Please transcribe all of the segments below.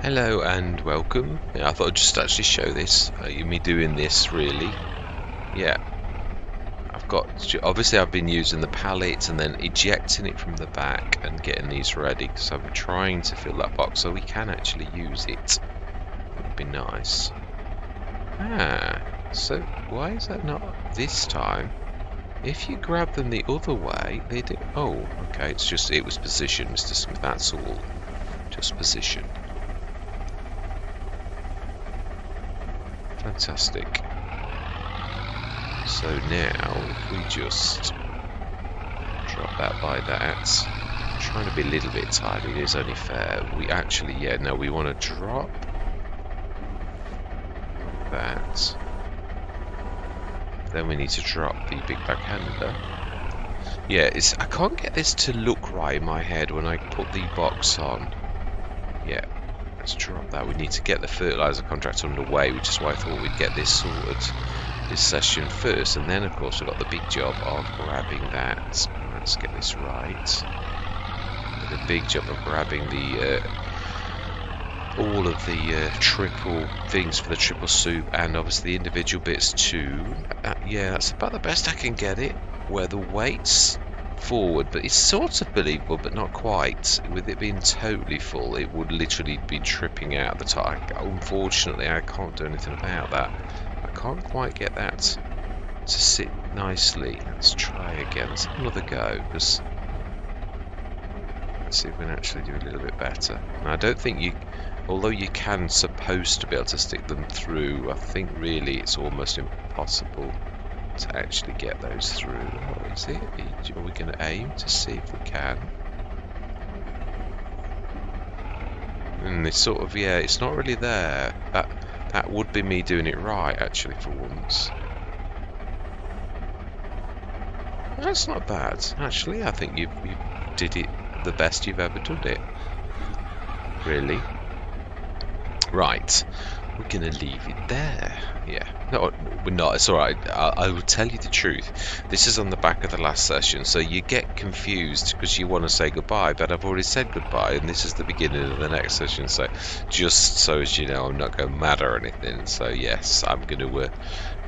Hello and welcome. Yeah, I thought I'd just actually show this, me doing this really. Yeah, obviously I've been using the pallet and then ejecting it from the back and getting these ready because I'm trying to fill that box so we can actually use it. It would be nice. So why is that not this time? If you grab them the other way, they do. Oh, okay, it was position, Mr. Smith, that's all. Just position. Fantastic. So now, if we just drop that by that, I'm trying to be a little bit tidy, it is only fair. We actually, we want to drop that. Then we need to drop the big backhander. Yeah, I can't get this to look right in my head when I put the box on. Yeah, let's drop that. We need to get the fertilizer contract underway, which is why I thought we'd get this sorted this session first, and then of course we've got the big job of grabbing that. Let's get this right. The big job of grabbing the all of the triple things for the triple soup, and obviously the individual bits too. Yeah, that's about the best I can get it, where the weight's forward, but it's sort of believable, but not quite. With it being totally full, it would literally be tripping out the tire. Unfortunately, I can't do anything about that. I can't quite get that to sit nicely. Let's try again. Let's have another go, because let's see if we can actually do a little bit better. Now, I don't think although you can supposed to be able to stick them through, I think really it's almost impossible to actually get those through. What is it? Are we going to aim to see if we can? And it's sort of, it's not really there. That would be me doing it right, actually, for once. That's not bad. Actually, I think you did it the best you've ever done it. Really. Right. We're going to leave it there. Yeah. No, we're not. It's alright. I will tell you the truth. This is on the back of the last session, so you get confused because you want to say goodbye, but I've already said goodbye, and this is the beginning of the next session, so just so as you know, I'm not going mad or anything. So yes, I'm going to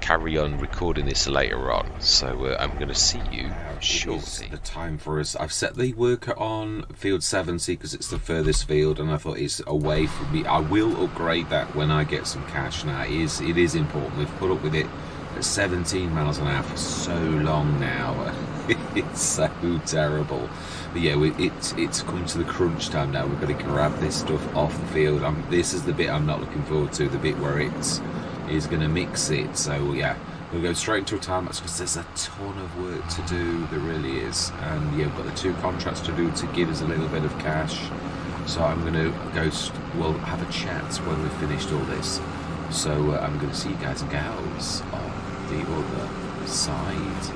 carry on recording this later on. So I'm going to see you shortly. It is the time for us. I've set the worker on field 70 because it's the furthest field, and I thought it's away from me. I will upgrade that when I get some cash. Now it is important. We've put up with it at 17 miles an hour for so long now. It's so terrible. But yeah, it's come to the crunch time now. We've got to grab this stuff off the field. This is the bit I'm not looking forward to. The bit where it's going to mix it. So yeah, we'll go straight into a time lapse because there's a ton of work to do. There really is. And yeah, we've got the 2 contracts to do to give us a little bit of cash. So I'm going to we'll have a chat when we've finished all this. So I'm going to see you guys and gals on the other side.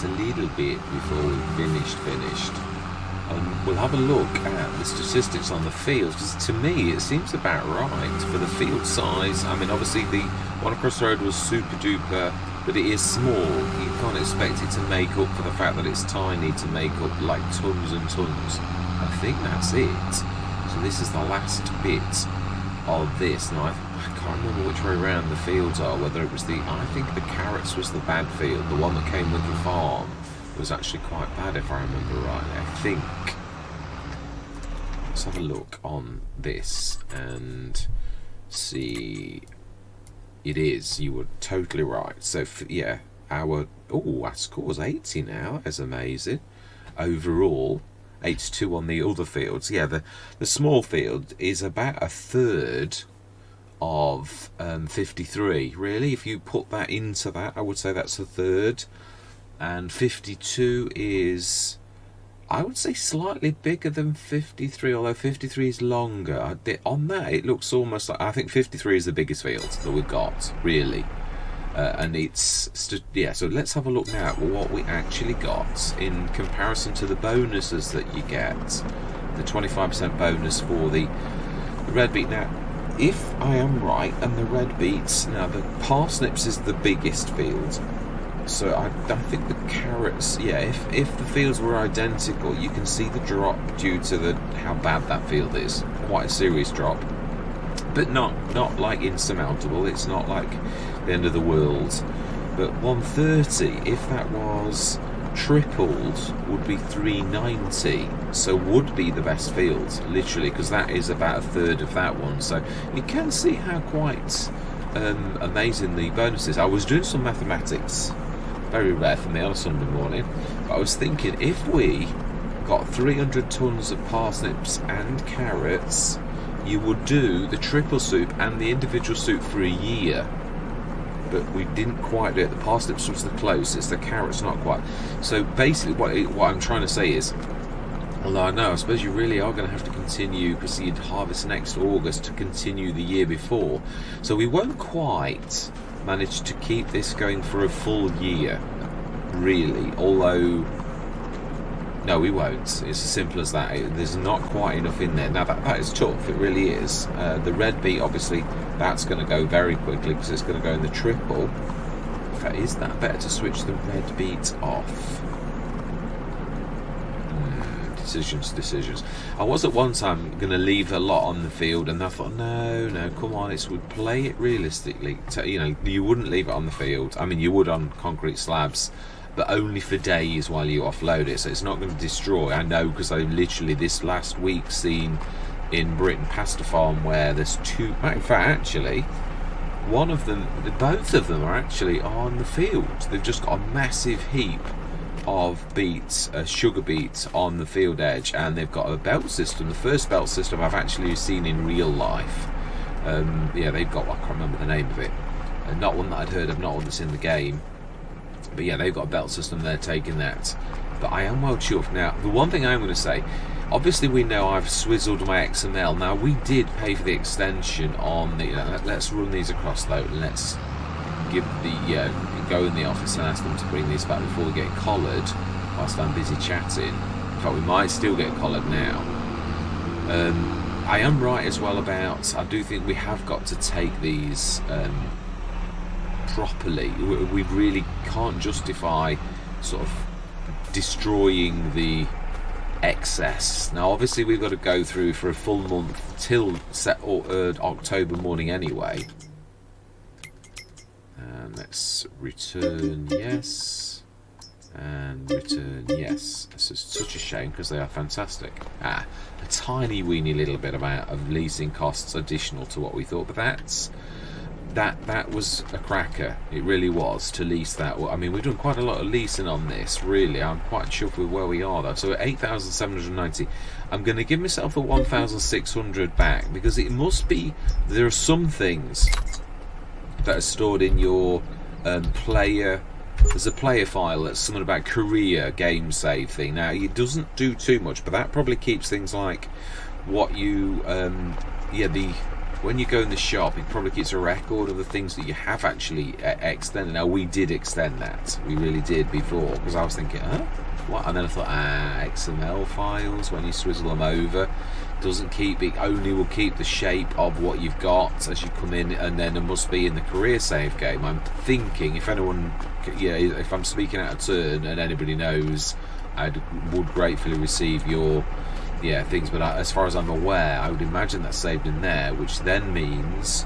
a little bit before we finished. We'll have a look at the statistics on the fields, because to me it seems about right for the field size. I mean, obviously the one across the road was super duper, but it is small. You can't expect it to make up for the fact that it's tiny to make up like tons and tons. I think that's it. So this is the last bit of this. Now I can't remember which way around the fields are, whether it was I think the carrots was the bad field, the one that came with the farm was actually quite bad if I remember rightly, I think. Let's have a look on this and see. It is, you were totally right. So yeah, our score's 80 now. That's amazing. Overall 82 on the other fields. Yeah, the small field is about a third of 53. Really, if you put that into that, I would say that's a third. And 52 is, I would say, slightly bigger than 53, although 53 is longer. On that, it looks almost like, I think 53 is the biggest field that we've got, really. And it's, so let's have a look now at what we actually got in comparison to the bonuses that you get. The 25% bonus for the red beet. Now, if I am right, and the red beets, now the parsnips is the biggest field. So I think the carrots, yeah, if the fields were identical, you can see the drop due to how bad that field is. Quite a serious drop, but not like insurmountable. It's not like the end of the world. But 130, if that was tripled, would be 390. So would be the best field, literally, because that is about a third of that one. So you can see how quite amazing the bonus is. I was doing some mathematics. Very rare for me on a Sunday morning, but I was thinking, if we got 300 tons of parsnips and carrots, you would do the triple soup and the individual soup for a year. But we didn't quite do it. The parsnips was the closest, the carrots not quite. So basically what I'm trying to say is, although I suppose you really are going to have to continue, because you'd harvest next August, to continue the year before. So we won't quite manage to keep this going for a full year, really. Although, no, we won't. It's as simple as that. There's not quite enough in there. Now that is tough. It really is. The red beet, obviously, that's going to go very quickly because it's going to go in the triple. In fact, is that better to switch the red beet off? Decisions. I was at one time going to leave a lot on the field, and I thought, no, come on, would play it realistically. You wouldn't leave it on the field. I mean, you would on concrete slabs, but only for days while you offload it. So it's not going to destroy. I know, because I literally this last week seen in Britain past a farm where there's two. In fact, actually, one of them, both of them are actually on the field. They've just got a massive heap of beets, sugar beets on the field edge, and they've got a belt system, the first belt system I've actually seen in real life. They've got, I can't remember the name of it, not one that I'd heard of, not one that's in the game, but yeah, they've got a belt system, they're taking that. But I am well chuffed. Now, the one thing I'm going to say, obviously we know I've swizzled my XML. Now, we did pay for the extension on the, let's run these across though, and let's give the go in the office and ask them to bring these back before we get collared whilst I'm busy chatting. In fact, we might still get collared now. I am right as well about, I do think we have got to take these properly. We really can't justify sort of destroying the excess. Now obviously we've got to go through for a full month till October morning anyway. Let's return yes, and return yes. This is such a shame because they are fantastic. A tiny weeny little bit amount of leasing costs additional to what we thought, but that was a cracker. It really was, to lease that. I mean, we've done quite a lot of leasing on this, really. I'm quite chuffed with where we are though. So at 8,790, I'm going to give myself a 1,600 back, because it must be, there are some things that are stored in your player. There's a player file that's something about career game save thing. Now it doesn't do too much, but that probably keeps things like what you the when you go in the shop, it probably keeps a record of the things that you have actually extended. Now, we did extend that. We really did before, because I was thinking, huh? What? And then I thought, XML files, when you swizzle them over, doesn't keep it, only will keep the shape of what you've got as you come in, and then it must be in the career save game. I'm thinking, if anyone, if I'm speaking out of turn and anybody knows, I would gratefully receive your things, but as far as I'm aware, I would imagine that's saved in there, which then means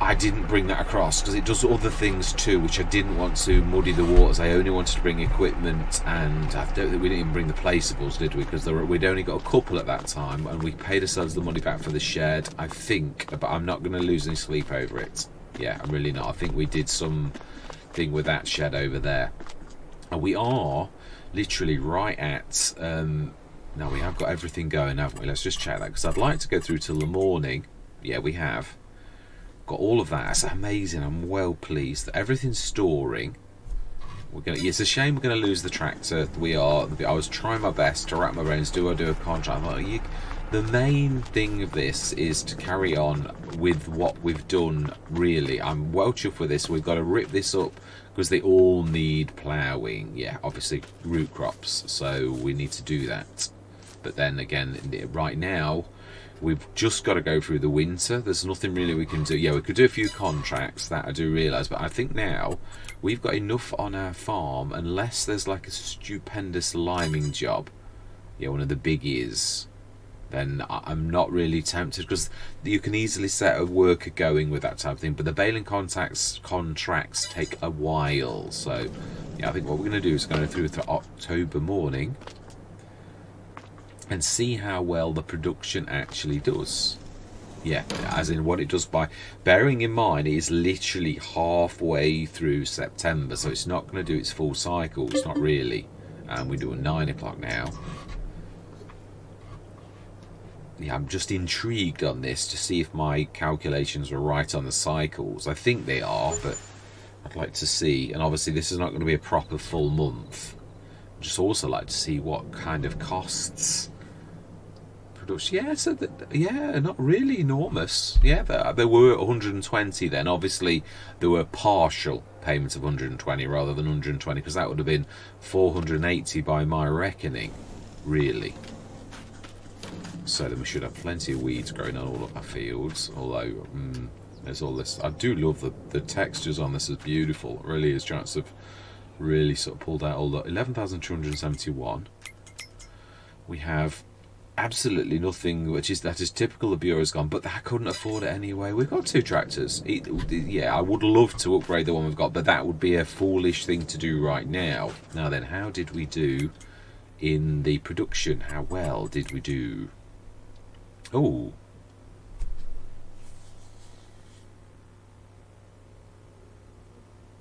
I didn't bring that across, because it does other things too, which I didn't want to muddy the waters. I only wanted to bring equipment, and I don't think we didn't even bring the placeables, did we? Because we'd only got a couple at that time, and we paid ourselves the money back for the shed, I think, but I'm not going to lose any sleep over it. Yeah, I'm really not. I think we did some thing with that shed over there, and we are literally right at now we have got everything going, haven't we? Let's just check that, because I'd like to go through till the morning. Yeah, we have got all of that. That's amazing. I'm well pleased that everything's storing. It's a shame we're going to lose the tractor. I was trying my best to wrap my brains. Do I do a contract? The main thing of this is to carry on with what we've done, really. I'm well chuffed with this. We've got to rip this up, because they all need ploughing. Yeah, obviously root crops, so we need to do that. But then again, right now, we've just got to go through the winter. There's nothing really we can do. Yeah, we could do a few contracts, that I do realise, but I think now we've got enough on our farm, unless there's like a stupendous liming job, one of the biggies, then I'm not really tempted, because you can easily set a worker going with that type of thing, but the baling contracts take a while. So I think what we're going to do is go through to October morning and see how well the production actually does. Yeah, as in what it does, by bearing in mind it is literally halfway through September, so it's not going to do its full cycle. It's not really. And we're doing 9 o'clock now. Yeah, I'm just intrigued on this to see if my calculations were right on the cycles. I think they are, but I'd like to see. And obviously this is not going to be a proper full month. I'd just also like to see what kind of costs production. Yeah, so not really enormous. Yeah, there were 120 then. Obviously there were partial payments of 120 rather than 120, because that would have been 480 by my reckoning, really. So then we should have plenty of weeds growing on all of our fields, although there's all this. I do love the textures on this. Is beautiful. It really is. Giants have really sort of pulled out all the 11,271. We have absolutely nothing, that is typical of Bureau's gone, but I couldn't afford it anyway. We've got 2 tractors. Yeah, I would love to upgrade the one we've got, but that would be a foolish thing to do right now. Now then, how did we do in the production? How well did we do? Oh,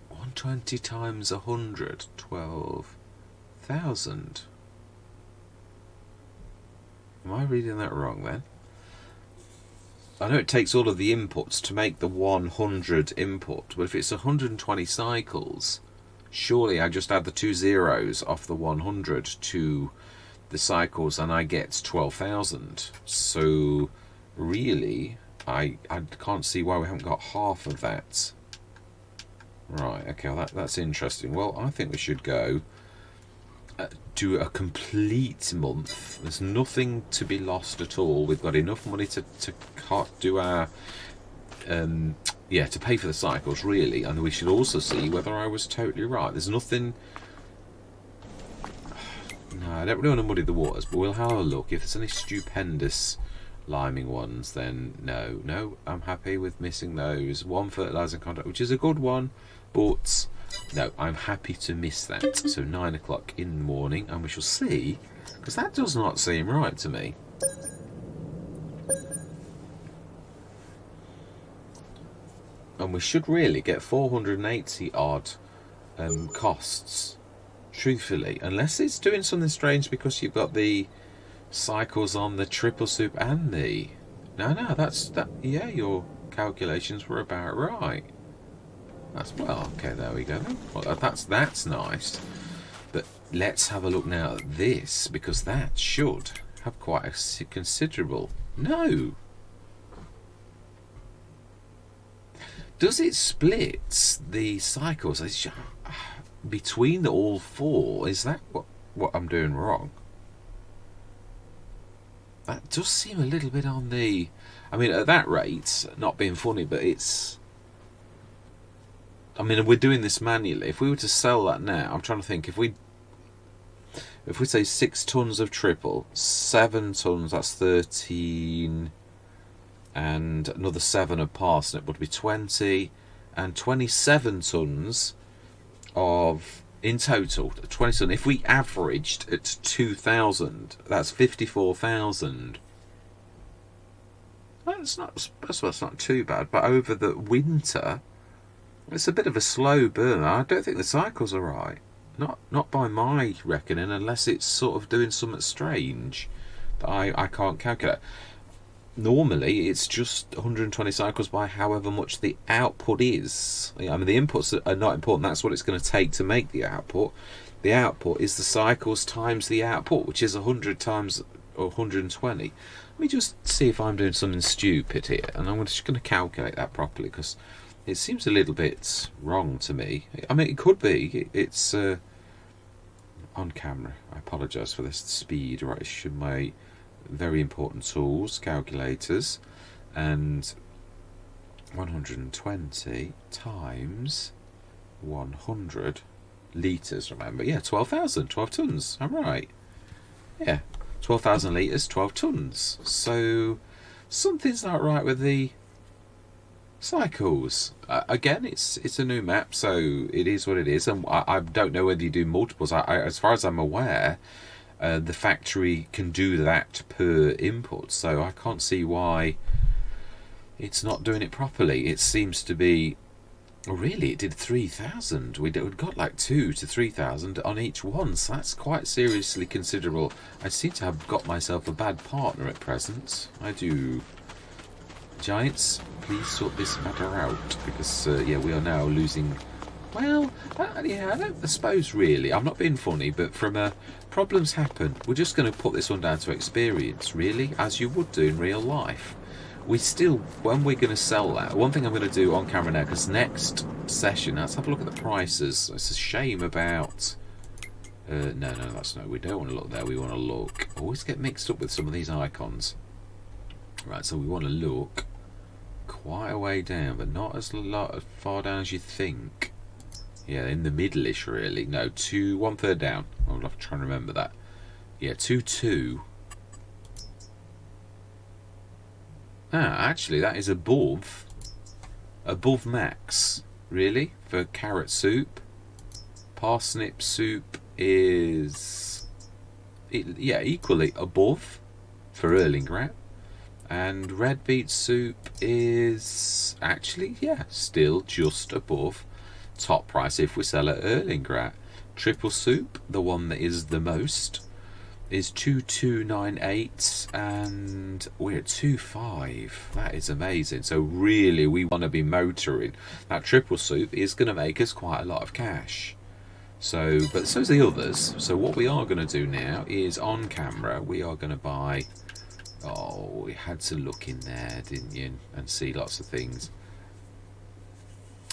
120 times 100, 12,000. Am I reading that wrong then? I know it takes all of the inputs to make the 100 input, but if it's 120 cycles, surely I just add the 2 zeros off the 100 to the cycles and I get 12,000. So really I can't see why we haven't got half of that. Right, okay, well that's interesting. Well, I think we should go do a complete month. There's nothing to be lost at all. We've got enough money to do our to pay for the cycles, really. And we should also see whether I was totally right. There's nothing. No, I don't really want to muddy the waters, but we'll have a look. If there's any stupendous liming ones, then no, I'm happy with missing those. 1 fertilizer contract, which is a good one, but no, I'm happy to miss that. So 9 o'clock in the morning, and we shall see, because that does not seem right to me. And we should really get 480 odd costs, truthfully, unless it's doing something strange because you've got the cycles on the triple soup and the yeah, your calculations were about right. Okay, there we go. Well, that's nice. But let's have a look now at this, because that should have quite a considerable. No, Does it split the cycles between the all four? Is that what I'm doing wrong? That does seem a little bit on the... I mean, at that rate, not being funny, but it's... I mean, we're doing this manually. If we were to sell that now, I'm trying to think, if we say 6 tons of triple, 7 tons, that's 13, and another 7 of parsnip would be 20, and 27 tons of, in total, 20 tons. If we averaged at 2,000, that's 54,000. That's not too bad, but over the winter, it's a bit of a slow burn. I don't think the cycles are right. Not by my reckoning, unless it's sort of doing something strange that I can't calculate. Normally, it's just 120 cycles by however much the output is. I mean, the inputs are not important. That's what it's going to take to make the output. The output is the cycles times the output, which is 100 times 120. Let me just see if I'm doing something stupid here, and I'm just going to calculate that properly, because it seems a little bit wrong to me. I mean, it could be. It's on camera. I apologise for this speed. Right, should my very important tools, calculators, and 120 times 100 litres. Remember, yeah, 12,000, 12 tons. I'm right. Yeah, 12,000 litres, 12 tons. So something's not right with the cycles. Again, it's a new map, so it is what it is, and I don't know whether you do multiples. As far as I'm aware, the factory can do that per input, so I can't see why it's not doing it properly. It seems to be... Oh, really, it did 3,000. We'd got like 2 to 3,000 on each one, so that's quite seriously considerable. I seem to have got myself a bad partner at present. I do. Giants, please sort this matter out, because yeah, we are now losing. Well, yeah, I suppose really, I'm not being funny, but from problems happen. We're just going to put this one down to experience, really, as you would do in real life. We still, when we're going to sell that, one thing I'm going to do on camera now, because next session, let's have a look at the prices. It's a shame about... no, that's no, we don't want to look there, we want to look... I always get mixed up with some of these icons. Right, so we want to look quite a way down, but not as far down as you think. Yeah, in the middle-ish, really. No, 1/3 down. I'll have to try and remember that. Yeah, 2. Actually, that is above max, really, for carrot soup. Parsnip soup is, yeah, equally above for Erlingrat. And red beet soup is actually, yeah, still just above top price if we sell at Erlingrat. Triple soup, the one that is the most, is 2298, and we're at 25. That is amazing. So really, we want to be motoring. That triple soup is going to make us quite a lot of cash. So, but so's the others. So what we are going to do now is, on camera, we are going to buy... Oh, we had to look in there, didn't you, and see lots of things.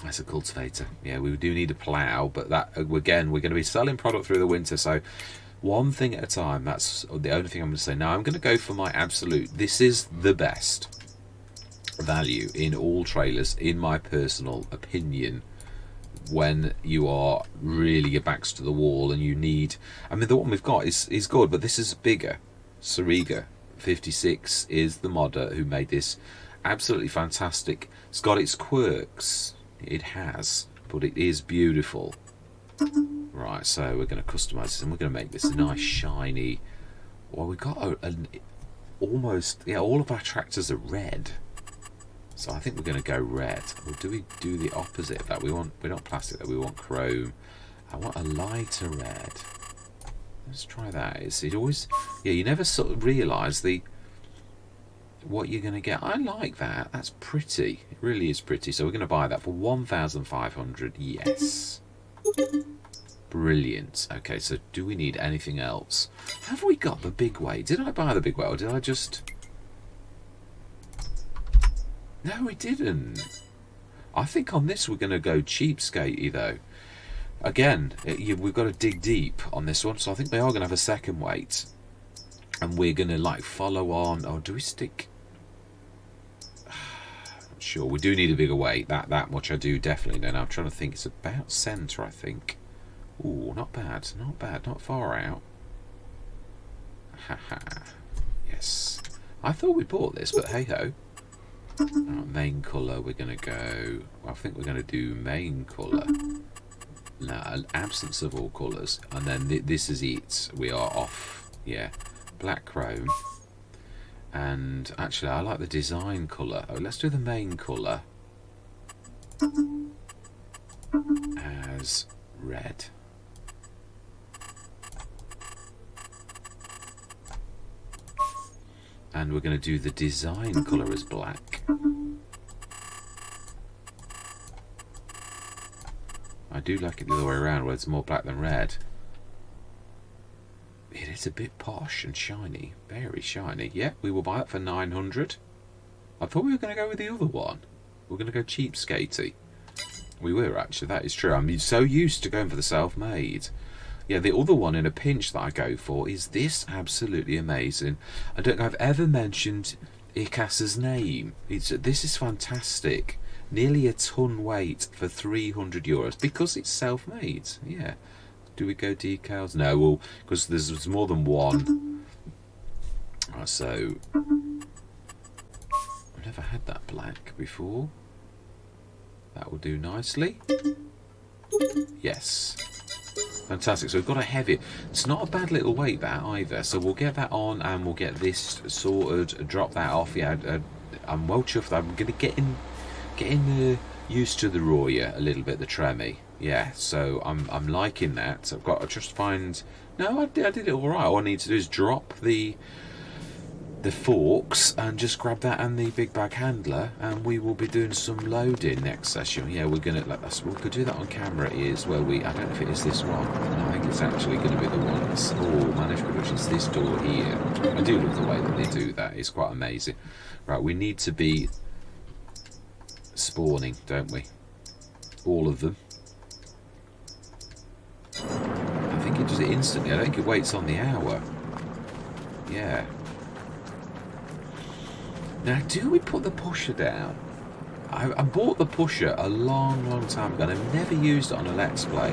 That's a cultivator. Yeah, we do need a plough, but that, again, we're going to be selling product through the winter, so one thing at a time. That's the only thing I'm going to say. Now, I'm going to go for my absolute... This is the best value in all trailers, in my personal opinion, when you are really your back's to the wall and you need... I mean, the one we've got is good, but this is bigger. Sariga 56 is the modder who made this absolutely fantastic. It's got its quirks. It has, but it is beautiful. Right, so we're going to customize this, and we're going to make this a nice shiny... Well, we've got an almost... Yeah, all of our tractors are red. So I think we're going to go red. Or do we do the opposite of that? We're not plastic, though. We want chrome. I want a lighter red. Let's try that. It always... Yeah, you never sort of realise what you're going to get. I like that. That's pretty. It really is pretty. So we're going to buy that for 1,500. Yes. Brilliant. Okay, so do we need anything else? Have we got the big weight? Did I buy the big weight, or did I just... No, we didn't. I think on this we're going to go cheapskatey though. Again, we've got to dig deep on this one, so I think they are going to have a second weight, and we're going to like follow on. Oh, do we stick? Not sure. We do need a bigger weight. That much I do definitely know. Now I'm trying to think. It's about centre, I think. Ooh, not bad, not bad, not far out. Haha. Yes. I thought we bought this, but hey ho. Main colour. We're going to go. I think we're going to do main colour. No, an absence of all colours, and then this is it. We are off. Yeah, black chrome, and actually I like the design colour. Oh, let's do the main colour as red. And we're going to do the design colour as black. I do like it the other way around, where it's more black than red. It is a bit posh and shiny, very shiny. Yeah, we will buy it for 900. I thought we were going to go with the other one. We're going to go cheapskatey. We were actually, that is true. I'm so used to going for the self-made. Yeah, the other one in a pinch that I go for is this absolutely amazing. I don't think I've ever mentioned Icas's name. This is fantastic. Nearly a ton weight for €300 because it's self-made. Yeah. Do we go decals? No, well, because there's more than one. So I've never had that black before. That will do nicely. Yes. Fantastic. So we've got a heavy. It's not a bad little weight that either. So we'll get that on and we'll get this sorted. Drop that off. Yeah, I'm well chuffed. I'm going to getting used to the Roya a little bit, the Tremie. Yeah, so I'm liking that. I've got to just find. No, I did it all right. All I need to do is drop the forks and just grab that and the big bag handler, and we will be doing some loading next session. Yeah, we're gonna let us. We could do that on camera. Is where we. I don't know if it is this one. I think it's actually going to be the one. That's managed production. It's this door here. I do love the way that they do that. It's quite amazing. Right, we need to be spawning, don't we? All of them. I think it does it instantly. I don't think it waits on the hour. Yeah. Now, do we put the pusher down? I bought the pusher a long time ago, and I've never used it on a Let's Play.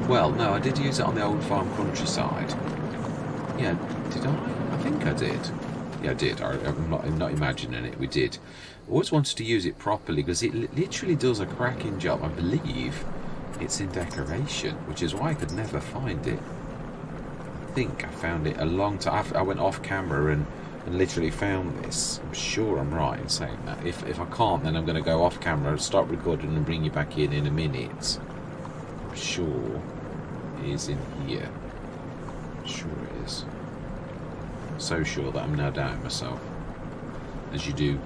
Well, no, I did use it on the Old Farm Countryside. Yeah, did I? I think I did. Yeah, I did. I'm not imagining it. We did. Always wanted to use it properly because it literally does a cracking job. I believe it's in decoration, which is why I could never find it. I think I found it a long time. I went off camera and literally found this. I'm sure I'm right in saying that. If I can't, then I'm going to go off camera, start recording and bring you back in a minute. I'm sure it is in here. I'm sure it is. So sure that I'm now doubting myself, as you do.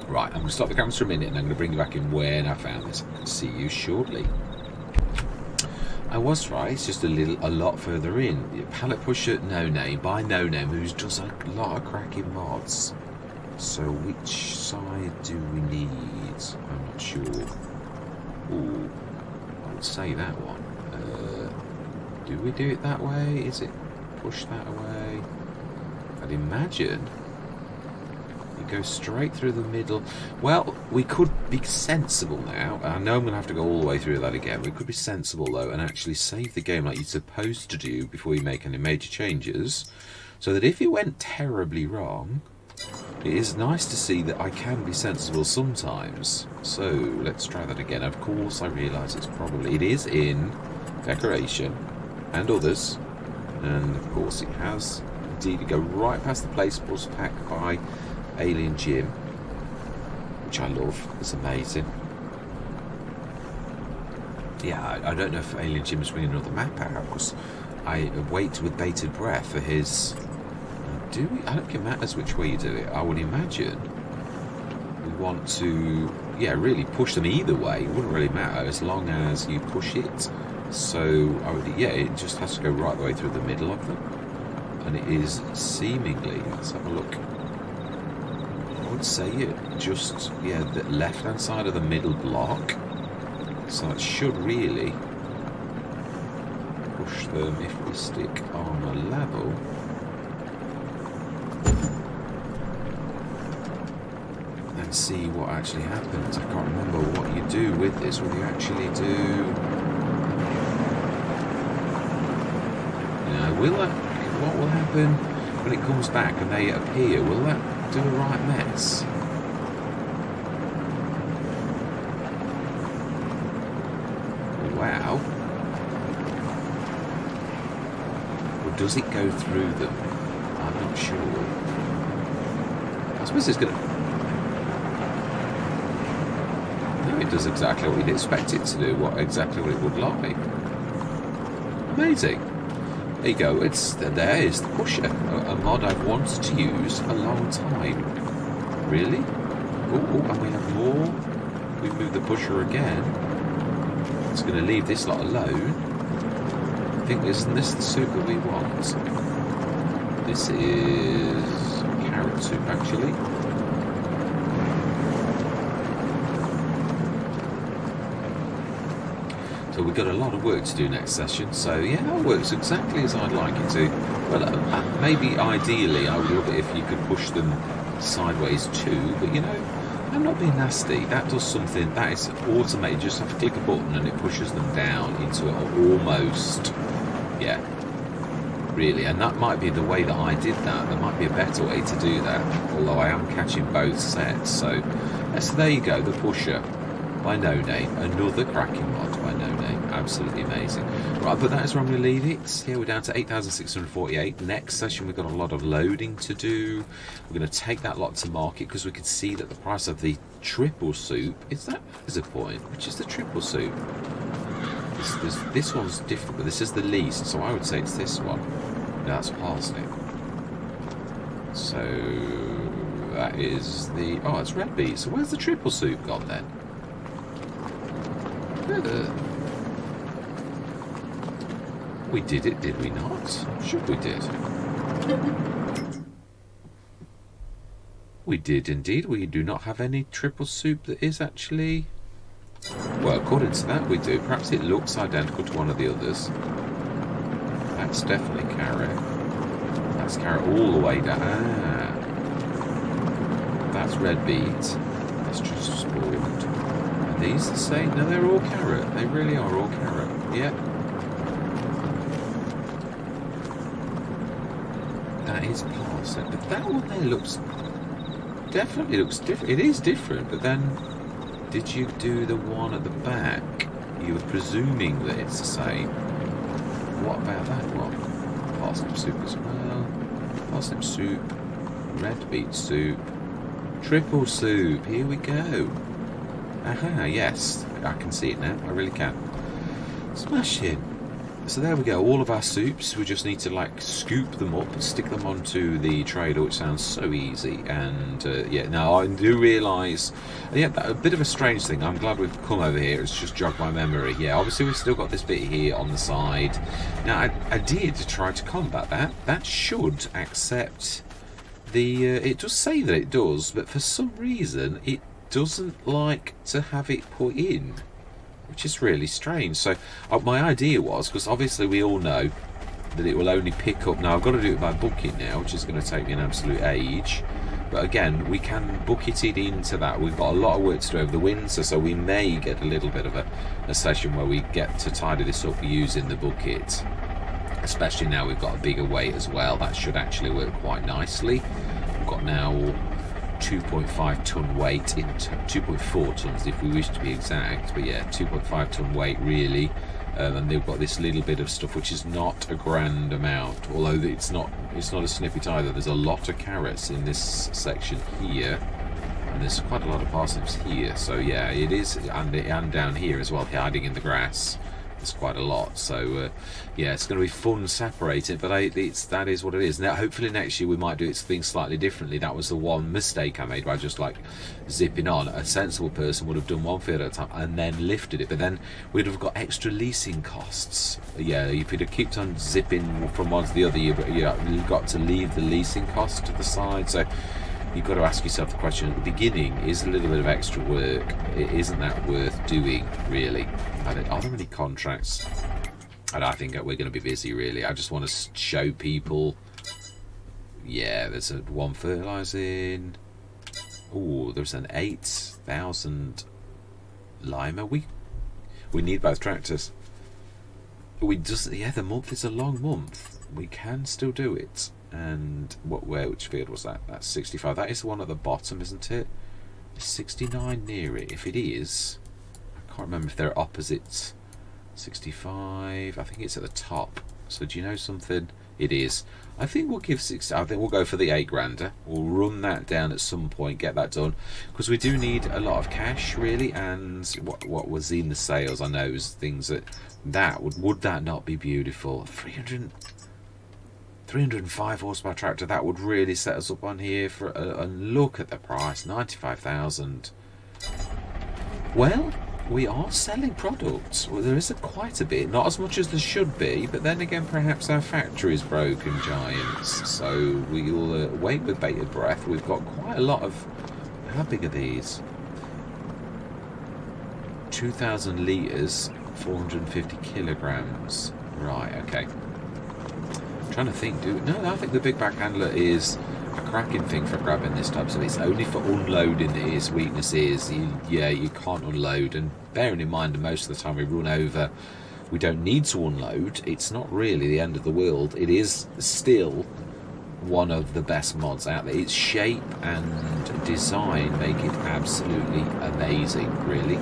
Right, I'm going to stop the cameras for a minute and I'm going to bring you back in when I found this. See you shortly. I was right, it's just a lot further in. Pallet pusher, No Name, by No Name, who does a lot of cracking mods. So which side do we need? I'm not sure. Ooh, I would say that one. Do we do it that way? Is it push that away? I'd imagine you go straight through the middle. Well, we could be sensible now. I know I'm going to have to go all the way through that again. We could be sensible though and actually save the game like you're supposed to do before you make any major changes, so that if it went terribly wrong, it is nice to see that I can be sensible sometimes. So let's try that again. Of course I realise it is in decoration and others, and of course it has indeed to go right past the placeables pack by Alien Jim, which I love. It's amazing. Yeah, I don't know if Alien Jim is bringing another map out, because I wait with bated breath for his. I don't think it matters which way you do it. I would imagine we want to, really push them either way. It wouldn't really matter as long as you push it. So it just has to go right the way through the middle of them, and it is seemingly. Let's have a look. I would say just, yeah, the left-hand side of the middle block. So it should really push them if we stick on a level. And see what actually happens. I can't remember what you do with this, what you actually do. What will happen when it comes back and they appear? Will that do a right mess? Wow. Or does it go through them? I'm not sure. I suppose it's going to... No, it does exactly what you'd expect it to do, exactly what it would like. Amazing. There you go, there is the pusher, a mod I've wanted to use a long time. Really? Oh, and we have more. We move the pusher again. It's going to leave this lot alone. I think, isn't this the soup that we want? This is carrot soup, actually. So we've got a lot of work to do next session. So yeah, that works exactly as I'd like it to. Well, maybe ideally I would love it if you could push them sideways too, but you know, I'm not being nasty. That does something, that is automated. You just have to click a button and it pushes them down into it almost, yeah, really. And that might be the way that I did that. There might be a better way to do that, although I am catching both sets. So, yeah, so there you go, the pusher by No Name, another cracking mod by No Name, absolutely amazing. Right, but that is where I'm going to leave it. Yeah, we're down to 8,648. Next session we've got a lot of loading to do. We're going to take that lot to market because we could see that the price of the triple soup is that point. Which is the triple soup? This one's different, but this is the least, so I would say it's this one. No, that's parsnip. So that is the... Oh, it's red beet. So where's the triple soup gone then? We did it, did we not? I'm sure we did. We did indeed. We do not have any triple soup that is actually... Well, according to that we do. Perhaps it looks identical to one of the others. That's definitely carrot. That's carrot all the way down. Ah. That's red beet. That's just spawned. Are these the same? No, they're all carrot. They really are all carrot. Yeah. That is parsnip. But that one there definitely looks different. It is different, but then did you do the one at the back? You were presuming that it's the same. What about that one? Parsnip soup as well. Parsnip soup. Red beet soup. Triple soup. Here we go. Aha, yes. I can see it now. I really can. Smashing. So there we go. All of our soups. We just need to like scoop them up and stick them onto the trailer, which sounds so easy. And yeah, now I do realise, yeah, a bit of a strange thing. I'm glad we've come over here. It's just jogged my memory. Yeah, obviously we've still got this bit here on the side. Now I did try to combat that. That should accept the. It does say that it does, but for some reason it doesn't like to have it put in, which is really strange. So my idea was, because obviously we all know that it will only pick up, now I've got to do it by booking now, which is going to take me an absolute age, but again we can bucket it into that. We've got a lot of work to do over the winter, so we may get a little bit of a session where we get to tidy this up using the bucket, especially now we've got a bigger weight as well. That should actually work quite nicely. We've got now 2.5 ton weight in 2.4 tons if we wish to be exact, but yeah, 2.5 ton weight really. And they've got this little bit of stuff which is not a grand amount, although it's not a snippet either. There's a lot of carrots in this section here, and there's quite a lot of parsnips here, so yeah, it is, and down here as well, hiding in the grass. It's quite a lot, so yeah, it's going to be fun separating, but that is what it is. Now hopefully next year we might do things slightly differently. That was the one mistake I made by just like zipping on. A sensible person would have done one field at a time and then lifted it, but then we'd have got extra leasing costs. Yeah, if you'd have kept on zipping from one to the other, you've got to leave the leasing cost to the side. So you've got to ask yourself the question at the beginning: is a little bit of extra work? Isn't that worth doing? Really? Are there any contracts? And I think we're going to be busy. Really, I just want to show people. Yeah, there's one fertilising. Oh, there's an 8,000 limer. We need both tractors. The month is a long month. We can still do it. And which field was that? That's 65. That is the one at the bottom, isn't it? Is 69 near it? If it is, I can't remember if they're opposites. 65. I think it's at the top. So do you know something? It is. I think we'll give 6. I think we'll go for the 8 grander. We'll run that down at some point, get that done, because we do need a lot of cash, really. And what was in the sales, I know, is things that would that not be beautiful? 305 horsepower tractor. That would really set us up on here for and look at the price, 95,000. Well, we are selling products. Well, there is quite a bit, not as much as there should be, but then again, perhaps our factory's broken, giants. So we'll wait with bated breath. We've got quite a lot of. How big are these? 2,000 litres, 450 kilograms. Right. Okay. I'm trying to think. I think the big back handler is a cracking thing for grabbing this type. So it's only for unloading that its weakness is. You can't unload, and bearing in mind most of the time we run over, we don't need to unload. It's not really the end of the world. It is still one of the best mods out there. Its shape and design make it absolutely amazing, really.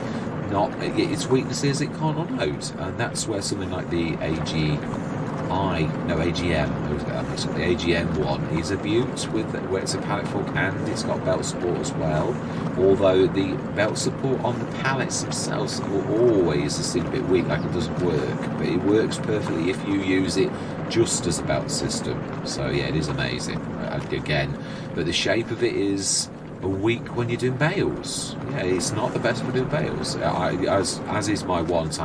Not its weaknesses, it can't unload, and that's where something like the AGM. The AGM one is a beaut where it's a pallet fork and it's got belt support as well. Although the belt support on the pallets themselves will always seem a bit weak, like it doesn't work. But it works perfectly if you use it just as a belt system. So yeah, it is amazing. Again, but the shape of it is weak when you're doing bales. Yeah, it's not the best for doing bales. As is my want,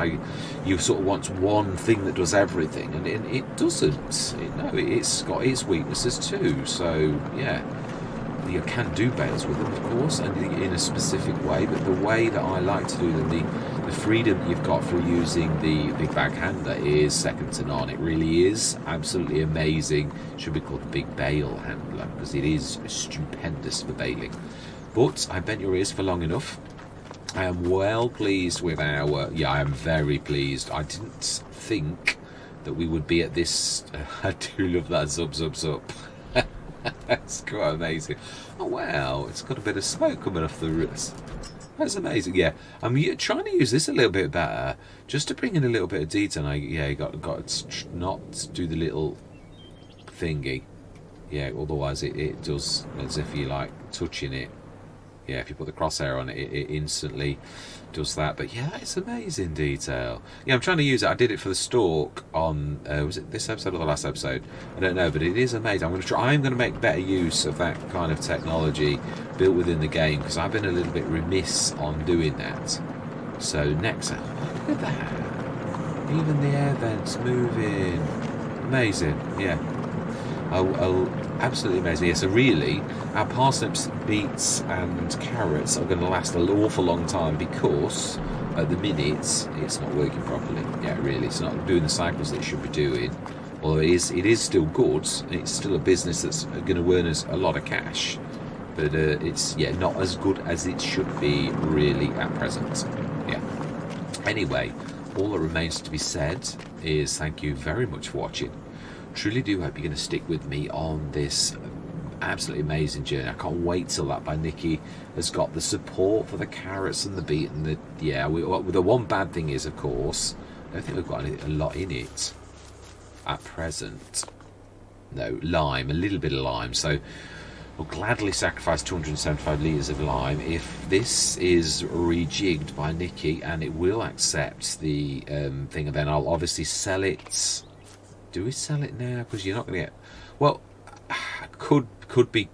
you sort of want one thing that does everything, and it doesn't. It's got its weaknesses too. So yeah, you can do bales with them, of course, and in a specific way. But the way that I like to do them, the freedom you've got for using the big bag handler is second to none. It really is absolutely amazing. Should be called the big bale handler because it is stupendous for baling. But I bent your ears for long enough. I am well pleased with our. Yeah, I am very pleased. I didn't think that we would be at this. I do love that zub. That's quite amazing. Oh wow, it's got a bit of smoke coming off the roof. That's amazing. Yeah, I'm trying to use this a little bit better, just to bring in a little bit of detail. You got to not do the little thingy. Yeah, otherwise it does as if you like touching it. Yeah, if you put the crosshair on it, it instantly does that. But yeah, it's amazing detail. Yeah, I'm trying to use it. I did it for the stalk on was it this episode or the last episode? I don't know, but it is amazing. I'm going to make better use of that kind of technology built within the game, because I've been a little bit remiss on doing that. So next, look at that. Even the air vents moving. Amazing. Yeah. Oh, absolutely amazing. Yeah, so really, our parsnips, beets and carrots are going to last an awful long time, because at the minute it's not working properly. Yeah, really, it's not doing the cycles that it should be doing. Although it is still good. It's still a business that's going to earn us a lot of cash, but it's not as good as it should be really at present. Yeah. Anyway, all that remains to be said is thank you very much for watching. Truly do hope you're going to stick with me on this absolutely amazing journey. I can't wait till that by Nikki has got the support for the carrots and the beet and the the one bad thing is, of course, I don't think we've got a lot in it at present. No, lime, a little bit of lime. So we'll gladly sacrifice 275 litres of lime if this is rejigged by Nikki and it will accept the thing, and then I'll obviously sell it. Do we sell it now? Because you're not going to get. Well, could be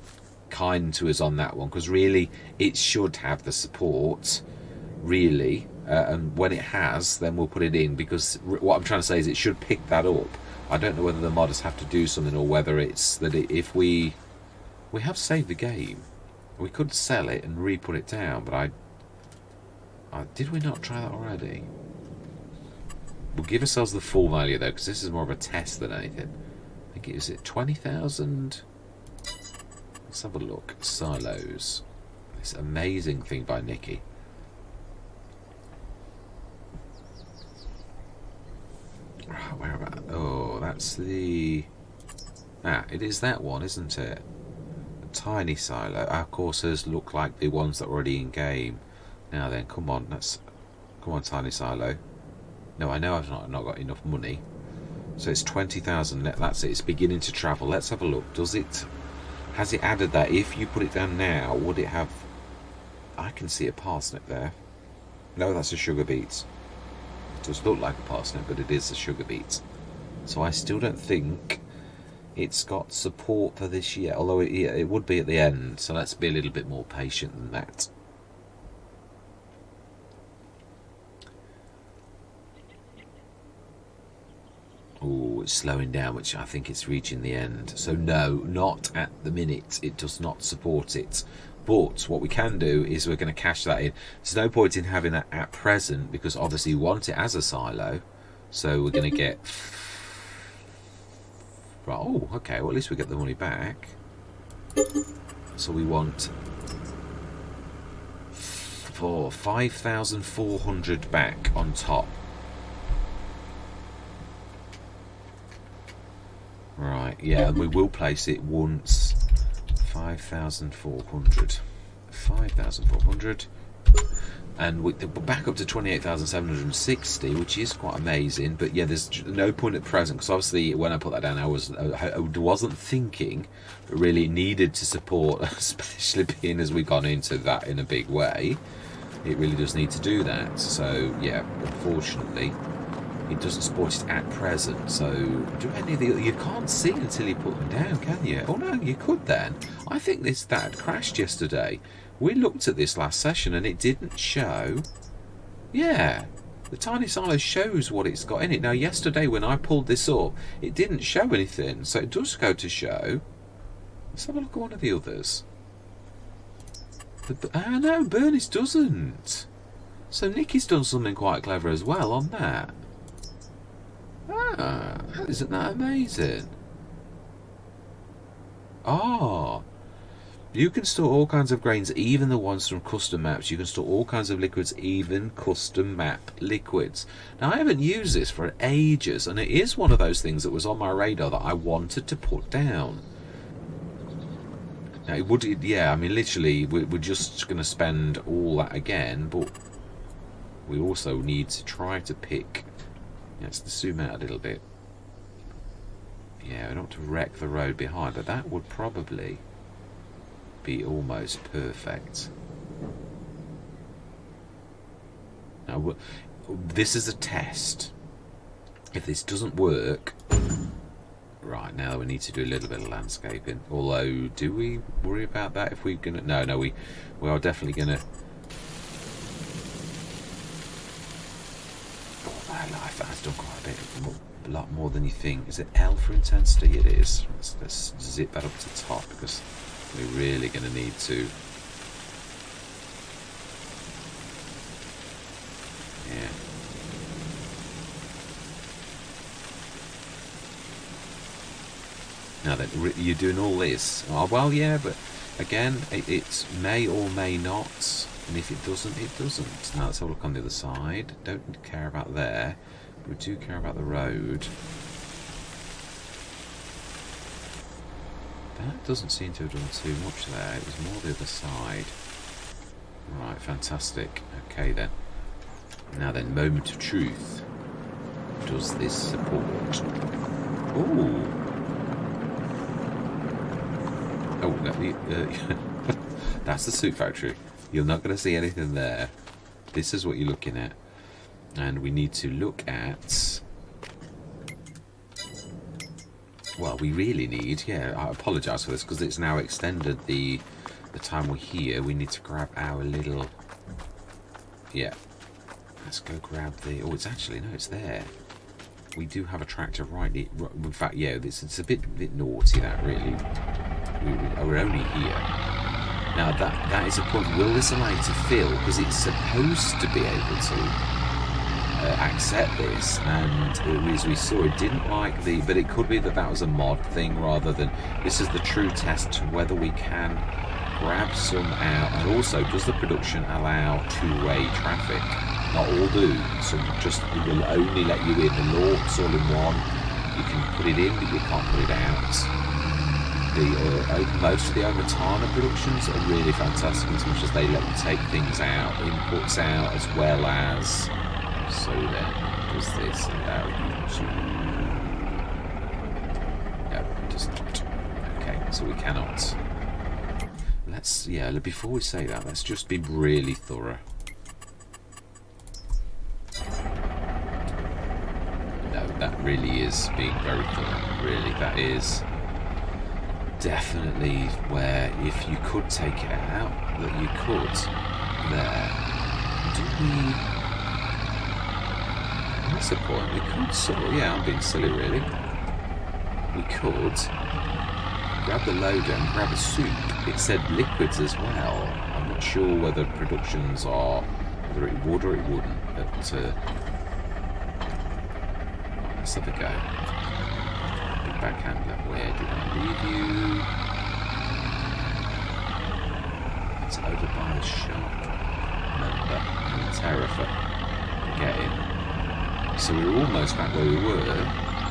kind to us on that one, because really it should have the support. Really, and when it has, then we'll put it in, because what I'm trying to say is it should pick that up. I don't know whether the modders have to do something, or whether it's that if we have saved the game. We could sell it and re-put it down, but I did we not try that already? We'll give ourselves the full value though, because this is more of a test than anything. I think it is 20,000. Let's have a look. Silos. This amazing thing by Nikki. Where about? Oh, that's the. It is that one, isn't it? A tiny silo. Our coursers look like the ones that are already in game. Now then, come on, come on, tiny silo. No, I know I've not got enough money. So it's 20,000. That's it. It's beginning to travel. Let's have a look. Has it added that? If you put it down now, would it have? I can see a parsnip there. No, that's a sugar beet. It does look like a parsnip, but it is a sugar beet. So I still don't think it's got support for this yet. Although it would be at the end. So let's be a little bit more patient than that. Oh, it's slowing down, which I think it's reaching the end. So no, not at the minute. It does not support it. But what we can do is we're going to cash that in. There's no point in having that at present, because obviously we want it as a silo. So we're going to get... Right, oh, okay, well at least we get the money back. So we want... for 5,400 back on top. Right, yeah, and we will place it once. 5,400. 5,400. And we're back up to 28,760, which is quite amazing. But yeah, there's no point at present, because obviously when I put that down, I wasn't thinking, but really needed to support, especially being as we've gone into that in a big way. It really does need to do that. So yeah, unfortunately, it doesn't support it at present. So do any of the, you can't see until you put them down, can you? Oh no, you could then. I think that crashed yesterday. We looked at this last session and it didn't show. Yeah, the tiny silo shows what it's got in it. Now yesterday when I pulled this up, it didn't show anything, so it does go to show. Let's have a look at one of the others. No, Bernie's doesn't. So Nikki's done something quite clever as well on that. Isn't that amazing? You can store all kinds of grains, even the ones from custom maps. You can store all kinds of liquids, even custom map liquids. Now, I haven't used this for ages, and it is one of those things that was on my radar that I wanted to put down. Now, yeah, I mean, literally, we're just going to spend all that again, but we also need to try to pick... Let's zoom out a little bit. Yeah, we don't want to wreck the road behind, but that would probably be almost perfect. Now, this is a test. If this doesn't work... Right, now we need to do a little bit of landscaping. Although, do we worry about that if we're going to... No, we are definitely going to... Life has done quite a lot more than you think. Is it L for intensity? It is. Let's zip that up to the top, because we're really going to need to. Yeah. Now then, you're doing all this. Oh, well, yeah, but again, it may or may not. And if it doesn't, it doesn't. Now let's have a look on the other side. Don't care about there. We do care about the road. That doesn't seem to have done too much there. It was more the other side. Right, fantastic. Okay then. Now then, moment of truth. Does this support? Ooh. Oh, that's the suit factory. You're not going to see anything there. This is what you're looking at. And we need to look at... Well, we really need... Yeah, I apologise for this, because it's now extended the time we're here. We need to grab our little... Yeah. Let's go grab the... Oh, it's actually... No, it's there. We do have a tractor right... In fact, yeah, it's a bit naughty, that, really. We're only here. Now that is a point. Will this allow you to fill? Because it's supposed to be able to accept this, and as we saw, it didn't like the. But it could be that was a mod thing rather than this is the true test to whether we can grab some out. And also, does the production allow two-way traffic? Not all do. So just it will only let you in. The law, it's all in one. You can put it in, but you can't put it out. Most of the Omatana productions are really fantastic as much as they let you take things out, inputs out, as well as. So then, does this allow you to? No, it does not. Okay, so we cannot. Before we say that, let's just be really thorough. No, that really is being very thorough. Really, that is. Definitely where if you could take it out, that you could there. Do we? That's the point. We could sort of, I'm being silly really. We could grab the loader and grab a soup. It said liquids as well. I'm not sure whether productions are, whether it would or it wouldn't, but let's have a go. Backhandler, where did I leave you? It's over by the shop. Remember, and Terrifier. Get in. So we're almost back where we were,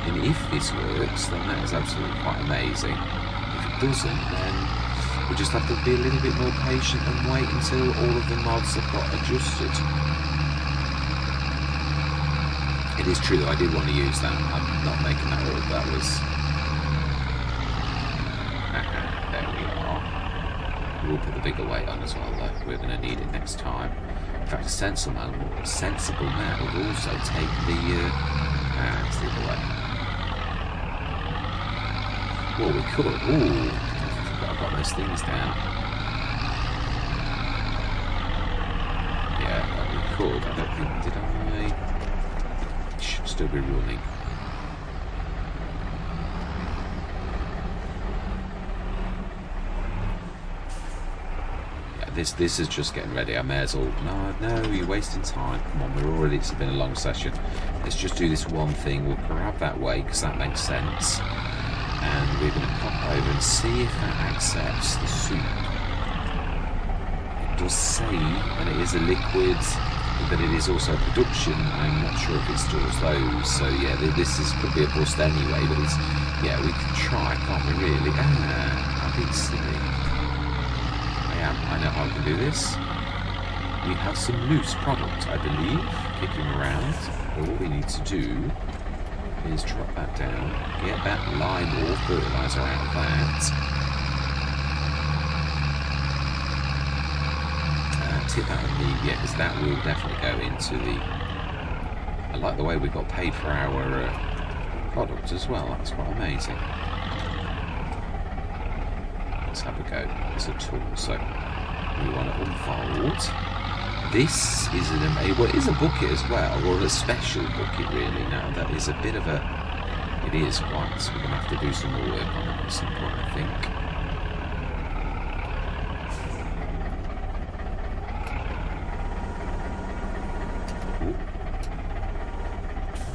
and if this works, then that is absolutely quite amazing. If it doesn't, then we just have to be a little bit more patient and wait until all of the mods have got adjusted. It is true that I did want to use that. I'm not making that up. That was. There we are. We'll put the bigger weight on as well, though. We're going to need it next time. In fact, a sensible man would also take the. It's the other way. Well, we could. Ooh, I've got those things down. Yeah, we could. I don't think. Did I? Should still be running. Yeah, this is just getting ready. I may as well. No, you're wasting time. Come on, it's been a long session. Let's just do this one thing. We'll grab that way because that makes sense. And we're going to pop over and see if that accepts the soup. It does say, and it is a liquid. But it is also a production. I'm not sure if it stores those. So this could be a bust anyway. But it's we can try, can't we? Really? I'm being silly. I know how I can do this. We have some loose product, I believe, kicking around. All we need to do is drop that down, get that lime or fertilizer out of that. Tip that in because that will definitely go into the. I like the way we got paid for our product as well. That's quite amazing. Let's have a go. It's a tool, so we want to unfold. This is it is a bucket as well, or a special bucket really. Now that is a bit of a. It is quite. So we're going to have to do some more work on it at some point, I think.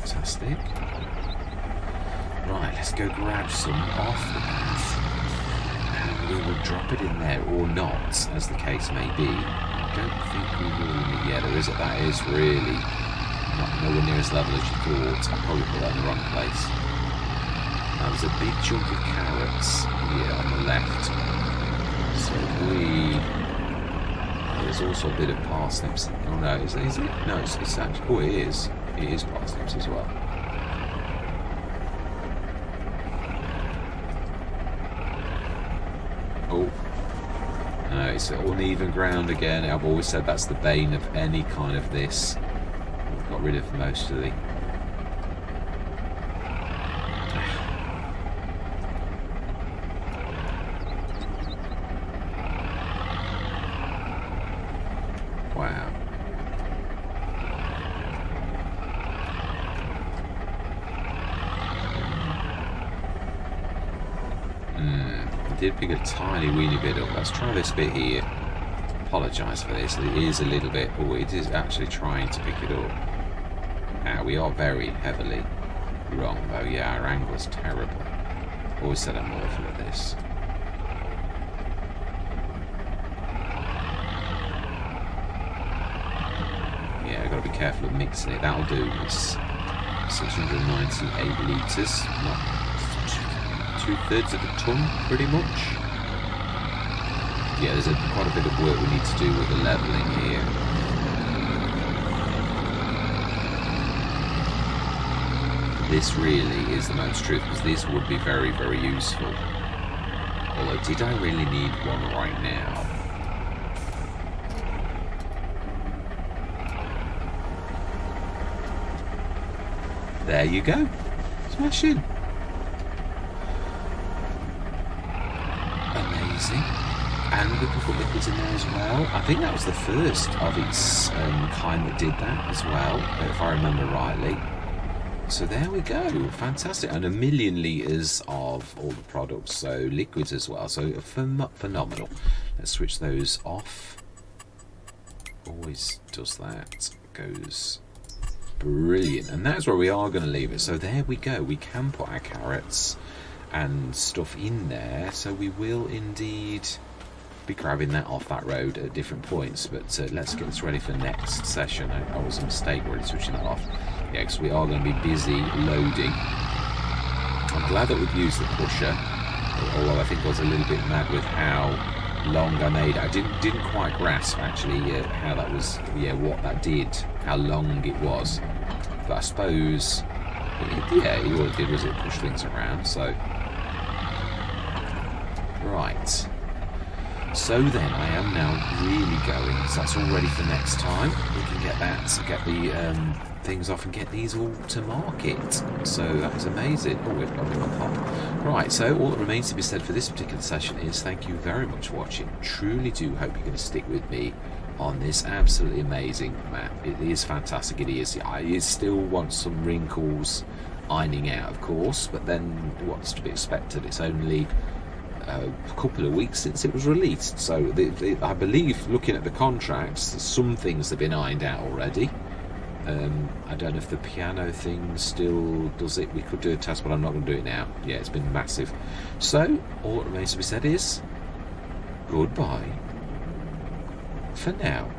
Fantastic. Right, let's go grab some off the path and we will drop it in there or not, as the case may be. I don't think we will. Yeah, that is really nowhere near as level as you thought. I probably put that in the wrong place. Now, there's a big chunk of carrots here on the left. So there's also a bit of parsnips. Oh no, is it? No, it's actually. Oh, it is. It is parsnips as well. Oh. No, it's uneven ground again. I've always said that's the bane of any kind of this. We've got rid of most of the... Wow. did pick a tiny weeny bit up. Let's try this bit here. Apologise for this. It is a little bit... Oh, it is actually trying to pick it up. Now, we are very heavily wrong, though. Yeah, our angle's terrible. Always said I'm awful at this. Yeah, I've got to be careful of mixing it. That'll do. It's 698 litres, not 2/3 of a tonne, pretty much. Yeah, there's quite a bit of work we need to do with the levelling here. This really is the most truth, because this would be very, very useful. Although, did I really need one right now? There you go. Smashing. Amazing. And we can put liquids in there as well. I think that was the first of its kind that did that as well, if I remember rightly. So there we go. Fantastic. And 1 million litres of all the products, so liquids as well. So phenomenal. Let's switch those off. Always does that. Goes... Brilliant. And that's where we are going to leave it. So there we go. We can put our carrots and stuff in there. So we will indeed be grabbing that off that road at different points. But let's get this ready for next session. I was a mistake already switching that off. Yeah, because we are going to be busy loading. I'm glad that we've used the pusher. Although I think I was a little bit mad with how long I made it. I didn't quite grasp actually how that was, what that did, how long it was. But I suppose, all it did was it pushed things around. So, right. So then, I am now really going. So that's all ready for next time. We can get the things off and get these all to market. So that's amazing. Oh, we've got them on. Right, so all that remains to be said for this particular session is thank you very much for watching. Truly do hope you're going to stick with me on this absolutely amazing map. It is fantastic. It is. I still want some wrinkles ironing out, of course, but then what's to be expected? It's only a couple of weeks since it was released, so I believe, looking at the contracts, some things have been ironed out already. I don't know if the piano thing still does it. We could do a test, but I'm not going to do it now. Yeah, it's been massive. So all that remains to be said is goodbye for now.